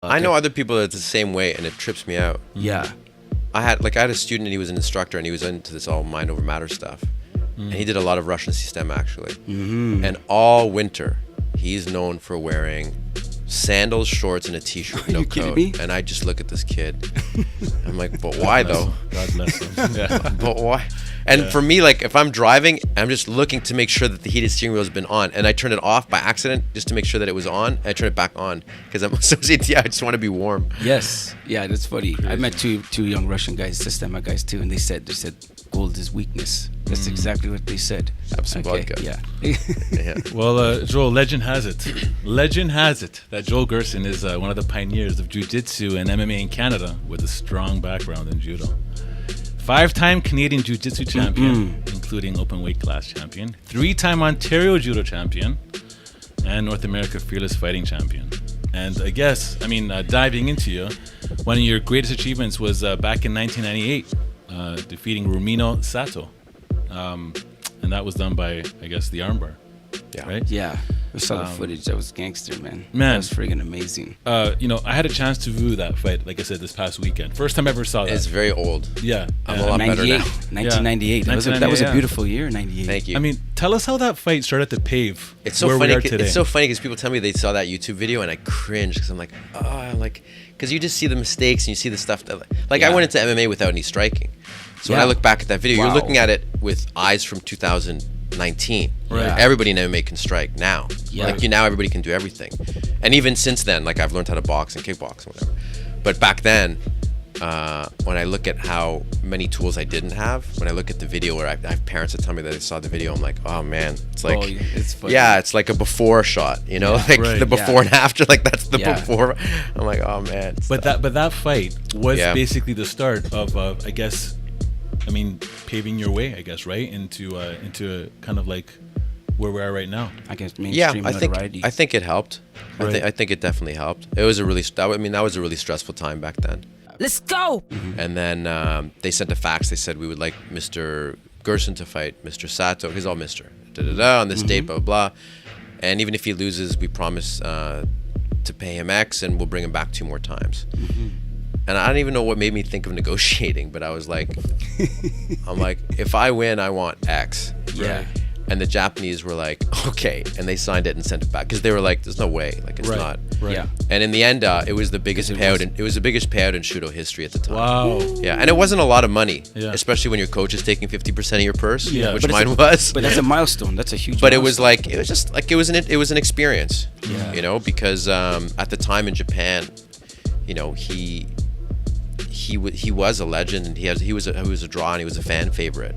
I know other people that's the same way, and it trips me out. Yeah. I had a student, and he was an instructor, and he was into this all mind over matter stuff. And he did a lot of Russian system, actually. And all winter, he's known for wearing sandals, shorts, and a t-shirt, no coat. Me? And I just look at this kid. I'm like, but why though? God bless him. Yeah. But why? And for me, like, if I'm driving, I'm just looking to make sure that the heated steering wheel has been on, and I turn it off by accident just to make sure that it was on. And I turn it back on because I'm associated. Yeah, I just want to be warm. Yes. Yeah, that's funny. I met two young Russian guys, Systema guys too, and they said gold is weakness. That's exactly what they said. Have some vodka. Yeah. Yeah. Well, Joel, legend has it that Joel Gerson is one of the pioneers of jiu-jitsu and MMA in Canada with a strong background in judo. 5-time Canadian Jiu-Jitsu champion, including open weight class champion, 3-time Ontario Judo champion, and North America Fearless Fighting champion. And I guess, diving into you, one of your greatest achievements was back in 1998, defeating Rumino Sato. And that was done by, I guess, the armbar. Yeah. Right? Yeah. I saw the footage. That was gangster, man. Man. That was friggin' amazing. I had a chance to view that fight, like I said, this past weekend. First time I ever saw that. It's very old. Yeah. I'm a lot better now. 1998. That was a beautiful year, 98. Thank you. Tell us how that fight started to pave It's so where funny. we are today. It's so funny because people tell me they saw that YouTube video and I cringe because I'm like, because you just see the mistakes and you see the stuff that, I went into MMA without any striking. So when I look back at that video, you're looking at it with eyes from 2019. Right. Everybody in MMA can strike now. Yeah. Now everybody can do everything. And even since then, I've learned how to box and kickbox and whatever. But back then, when I look at how many tools I didn't have, when I look at the video where I have parents that tell me that they saw the video, I'm like, oh man, it's like, it's funny. yeah, it's like a before shot, the before and after, that's the before. I'm like, oh man. But that fight was basically the start of, I guess, paving your way, I guess, right, into kind of like where we are right now. I guess mainstream notoriety. I think it helped. Right. I think it definitely helped. It was that was a really stressful time back then. Let's go. And then they sent a fax. They said we would like Mr. Gerson to fight Mr. Sato. He's all Mr. On this date, blah, blah, blah. And even if he loses, we promise to pay him X and we'll bring him back 2 more times. And I don't even know what made me think of negotiating, but I was like, if I win, I want X. Yeah. And the Japanese were like, okay, and they signed it and sent it back because they were like, there's no way, it's not. Right. Yeah. And in the end, it was the biggest payout. It was the biggest payout in Shudo history at the time. Wow. Yeah, and it wasn't a lot of money, Yeah. especially when your coach is taking 50% of your purse, Yeah. which But mine was. But that's a milestone. That's a huge But it milestone. was an experience. Yeah. Because at the time in Japan, he was a legend, and he was a draw, and he was a fan favorite.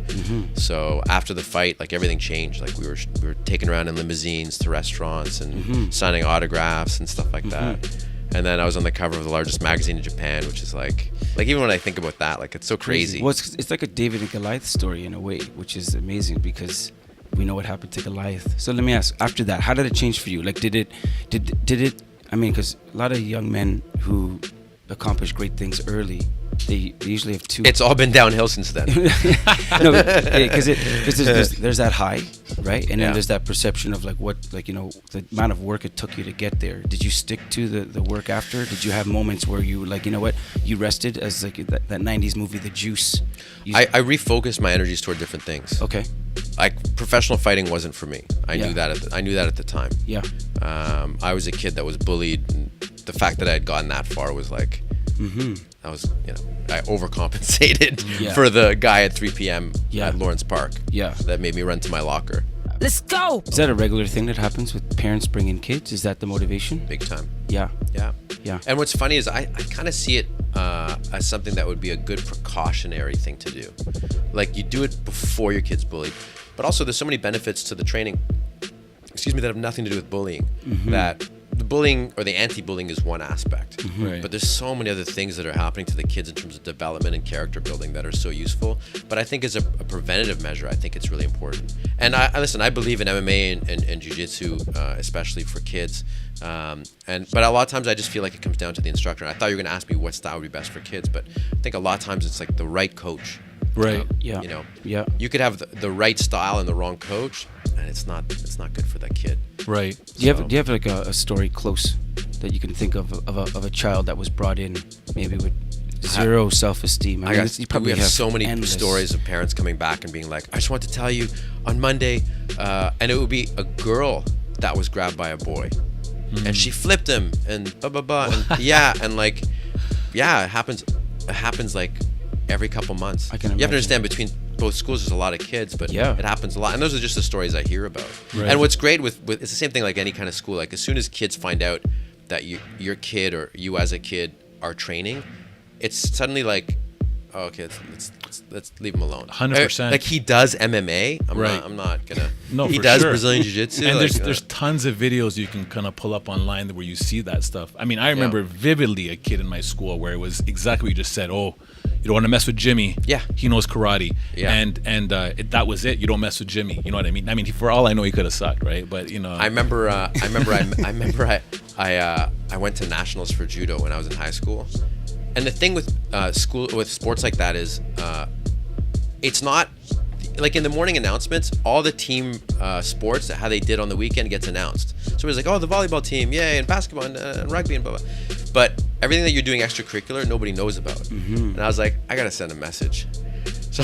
So after the fight, everything changed. We were taken around in limousines to restaurants and signing autographs and stuff like that. And then I was on the cover of the largest magazine in Japan, which is even when I think about that, it's so crazy. Well, it's like a David and Goliath story in a way, which is amazing because we know what happened to Goliath. So let me ask, after that, how did it change for you? Did it? Because a lot of young men who accomplish great things early, they usually have 2. It's all been downhill since then. No, because there's that high, right? And then there's that perception of the amount of work it took you to get there. Did you stick to the work after? Did you have moments where you you rested as that 90s movie The Juice? I refocused my energies toward different things. Okay. Professional fighting wasn't for me. I knew that at the time. Yeah. I was a kid that was bullied, and the fact that I had gotten that far was I was, I overcompensated for the guy at 3 p.m. at Lawrence Park. Yeah. That made me run to my locker. Let's go. Is that a regular thing that happens with parents bringing kids? Is that the motivation? Big time. Yeah. Yeah. Yeah. And what's funny is I kind of see it as something that would be a good precautionary thing to do. You do it before your kid's bullied. But also there's so many benefits to the training, that have nothing to do with bullying, that the bullying or the anti-bullying is one aspect, Right. but there's so many other things that are happening to the kids in terms of development and character building that are so useful. But I think as a preventative measure, I think it's really important. And I believe in MMA and jiu-jitsu, especially for kids. But a lot of times I just feel like it comes down to the instructor. I thought you were going to ask me what style would be best for kids, but I think a lot of times it's the right coach. Right. Yeah. Yeah. You could have the right style and the wrong coach, and it's not good for that kid. Right. Do you have a story close that you can think of a child that was brought in maybe with zero self-esteem? I got, you we have so many endless stories of parents coming back and being like, I just want to tell you on Monday, and it would be a girl that was grabbed by a boy, and she flipped him, and blah blah blah, and it happens like every couple months. I can You have to imagine. understand, between both schools there's a lot of kids, but Yeah. it happens a lot, and those are just the stories I hear about. Right. And what's great with it's the same thing like any kind of school. Like as soon as kids find out that your kid or you as a kid are training, it's suddenly like, oh, okay, let's leave him alone. 100%. Like he does MMA. Right. I'm not gonna. No, he for does sure. Brazilian Jiu-Jitsu. And like, there's tons of videos you can kind of pull up online where you see that stuff. I mean, I remember vividly a kid in my school where it was exactly what you just said. Oh, you don't want to mess with Jimmy. Yeah. He knows karate. Yeah. And that was it. You don't mess with Jimmy. You know what I mean? I mean, for all I know, he could have sucked, right? But you know. I remember I went to nationals for judo when I was in high school, and the thing with sports like that is, it's not like in the morning announcements, all the team sports, how they did on the weekend gets announced. So it's like, oh, the volleyball team, yay, and basketball and rugby and blah blah. But everything that you're doing extracurricular, nobody knows about. And I was like, I gotta send a message. So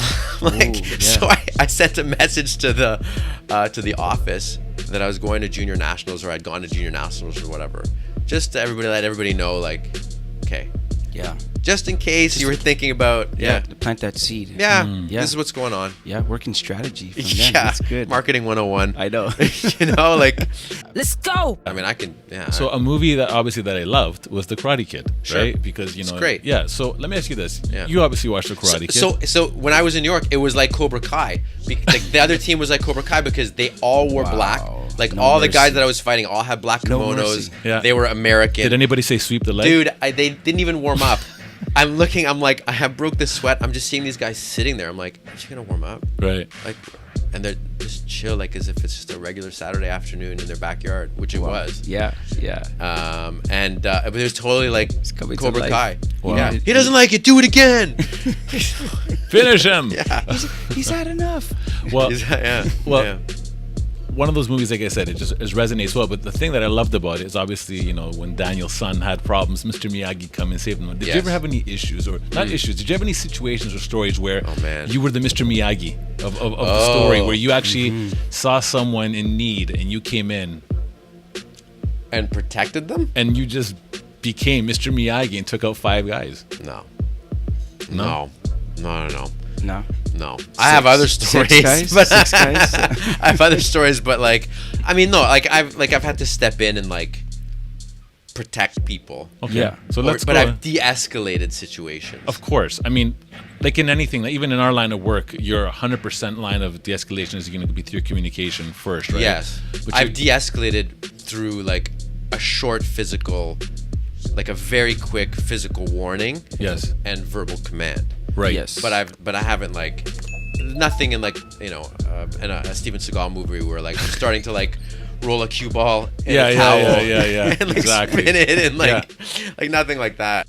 I sent a message to the office that I was going to junior nationals, or I'd gone to junior nationals or whatever, just to let everybody know, like, okay, Yeah. just in case you were thinking about To plant that seed. yeah, Yeah. this is what's going on. Yeah, working strategy from them. Yeah, That's good. Marketing 101. I know. You know, like, Let's go. I mean, I can, yeah. So a movie that obviously that I loved was The Karate Kid, Sure. right? Because you know, It's great. Yeah. So let me ask you this: Yeah. you obviously watched The Karate Kid. So when I was in New York, it was like Cobra Kai. Like the other team was like Cobra Kai because they all wore Wow. black. Like No all the guys mercy. that I was fighting all had black No kimonos. mercy. Yeah. They were American. Did anybody say sweep the leg? Dude, they didn't even warm up. I'm looking. I'm like, I have broke the sweat. I'm just seeing these guys sitting there. I'm like, are you gonna warm up? Right. Like, and they're just chill, like as if it's just a regular Saturday afternoon in their backyard, which it was. Yeah, yeah. But it was totally like coming to Cobra life. Kai. Wow. Yeah. He doesn't like it. Do it again. Finish him. Yeah. He's had enough. Well, Yeah. Well, yeah. one of those movies, like I said, it resonates well. But the thing that I loved about it is obviously, you know, when Daniel's son had problems, Mr. Miyagi come and save him. Did you Yes. ever have any issues, or not issues? Did you have any situations or stories where Oh, man. you were the Mr. Miyagi of the story, where you actually saw someone in need and you came in And protected them? and you just became Mr. Miyagi and took out 5 guys? No. No? No. No. I have other stories. guys? But Six guys? I have other stories, but like, I mean, no, like I've had to step in and like protect people. Okay. Yeah. So let's But go. I've de-escalated situations. Of course. I mean, like in anything, like even in our line of work, your 100% line of de-escalation is going to be through communication first, right? Yes. But I've you- de-escalated through like a short physical, like a very quick physical warning Yes. and verbal command. Right. Yes. But I haven't like nothing in like, you know, in a Steven Seagal movie where like I'm starting to like roll a cue ball in Yeah, a yeah, towel yeah, yeah, and like exactly. spin it and like nothing like that.